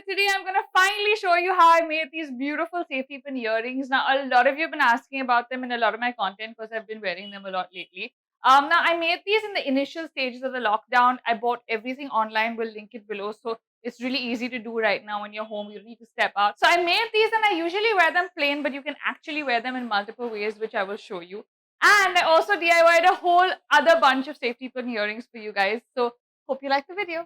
today I'm going to finally show you how I made these beautiful safety pin earrings. Now, a lot of you have been asking about them in a lot of my content because I've been wearing them a lot lately. Now, I made these in the initial stages of the lockdown. I bought everything online. We'll link it below. So it's really easy to do right now when you're home. You don't need to step out. So I made these and I usually wear them plain, but you can actually wear them in multiple ways, which I will show you. And I also DIY'd a whole other bunch of safety pin earrings for you guys. So hope you like the video.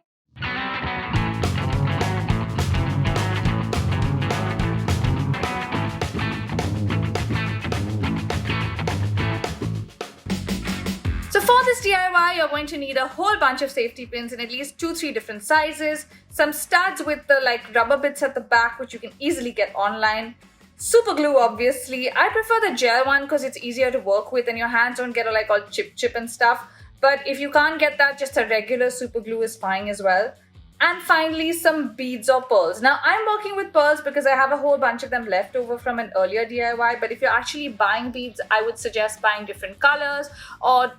So for this DIY, you're going to need a whole bunch of safety pins in at least 2-3 different sizes, some studs with the rubber bits at the back, which you can easily get online, super glue obviously. I prefer the gel one because it's easier to work with and your hands don't get all chip and stuff. But if you can't get that, just a regular super glue is fine as well. And finally, some beads or pearls. Now, I'm working with pearls because I have a whole bunch of them left over from an earlier DIY. But if you're actually buying beads, I would suggest buying different colors or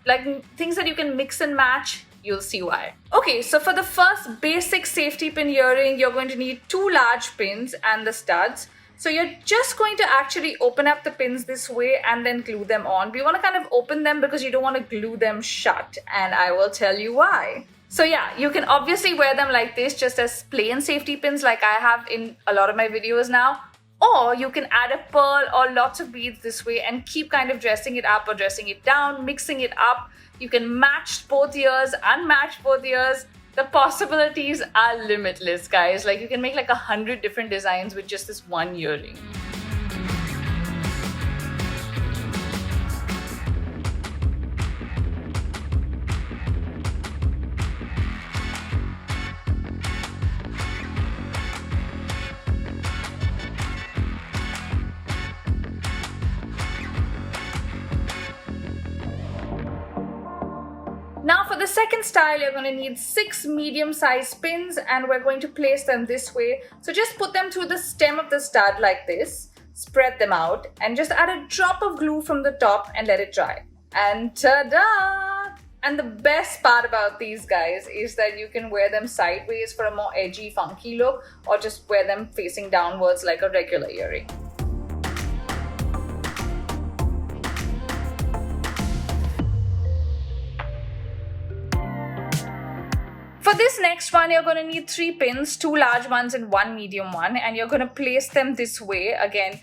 things that you can mix and match. You'll see why. Okay, so for the first basic safety pin earring, you're going to need 2 large pins and the studs. So you're just going to actually open up the pins this way and then glue them on. We want to kind of open them because you don't want to glue them shut. And I will tell you why. So yeah, you can obviously wear them like this just as plain safety pins like I have in a lot of my videos now. Or you can add a pearl or lots of beads this way and keep kind of dressing it up or dressing it down, mixing it up. You can match both ears, unmatch both ears. The possibilities are limitless, guys. You can make 100 different designs with just this one earring. Now for the second style, you're going to need 6 medium-sized pins and we're going to place them this way. So just put them through the stem of the stud like this, spread them out and just add a drop of glue from the top and let it dry. And ta-da! And the best part about these guys is that you can wear them sideways for a more edgy, funky look or just wear them facing downwards like a regular earring. For this next one, you're going to need 3 pins, 2 large ones and 1 medium one, and you're going to place them this way. Again,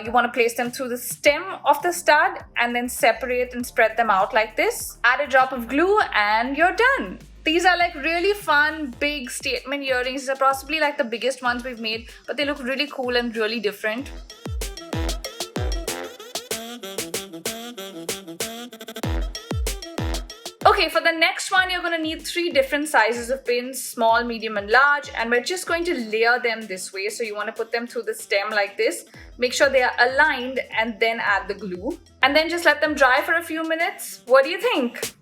you want to place them through the stem of the stud and then separate and spread them out like this. Add a drop of glue and you're done. These are really fun, big statement earrings. These are possibly the biggest ones we've made, but they look really cool and really different. Okay, for the next one, you're going to need 3 different sizes of pins, small, medium and large, and we're just going to layer them this way. So you want to put them through the stem like this, make sure they are aligned and then add the glue and then just let them dry for a few minutes. What do you think?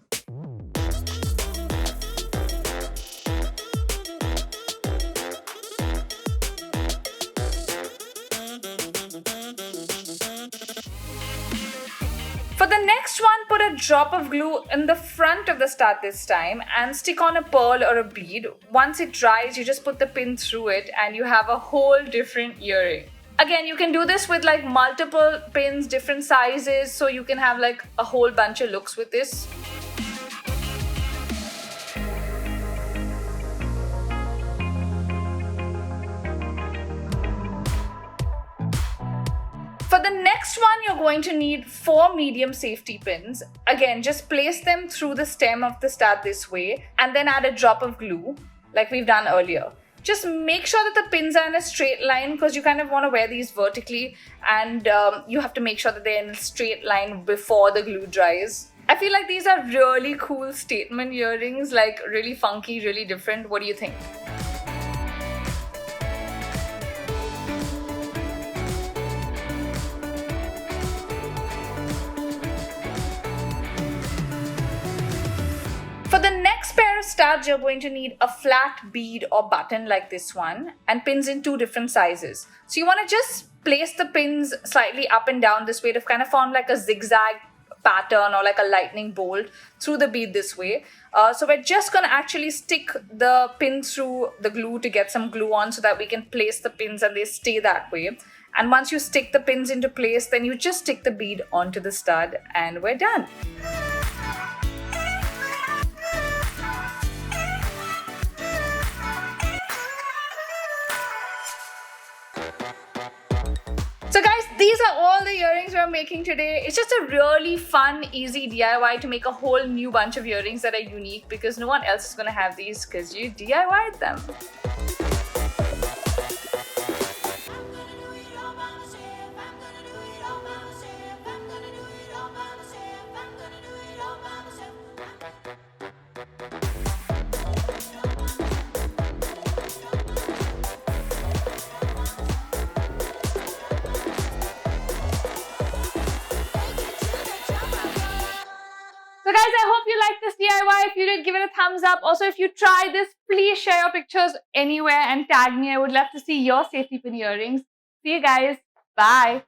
For the next one, put a drop of glue in the front of the stud this time and stick on a pearl or a bead. Once it dries, you just put the pin through it and you have a whole different earring. Again, you can do this with multiple pins, different sizes, so you can have a whole bunch of looks with this. For the next one, you're going to need 4 medium safety pins. Again, just place them through the stem of the stud this way and then add a drop of glue like we've done earlier. Just make sure that the pins are in a straight line because you kind of want to wear these vertically and you have to make sure that they're in a straight line before the glue dries. I feel like these are really cool statement earrings, really funky, really different. What do you think? For the next pair of studs, you're going to need a flat bead or button like this one and pins in 2 different sizes. So you want to just place the pins slightly up and down this way to kind of form a zigzag pattern or like a lightning bolt through the bead this way. So we're just going to actually stick the pin through the glue to get some glue on so that we can place the pins and they stay that way. And once you stick the pins into place, then you just stick the bead onto the stud and we're done. So guys, these are all the earrings we're making today. It's just a really fun, easy DIY to make a whole new bunch of earrings that are unique because no one else is going to have these because you DIY'd them. So guys, I hope you liked this DIY. If you did, give it a thumbs up. Also, if you try this, please share your pictures anywhere and tag me. I would love to see your safety pin earrings. See you guys. Bye.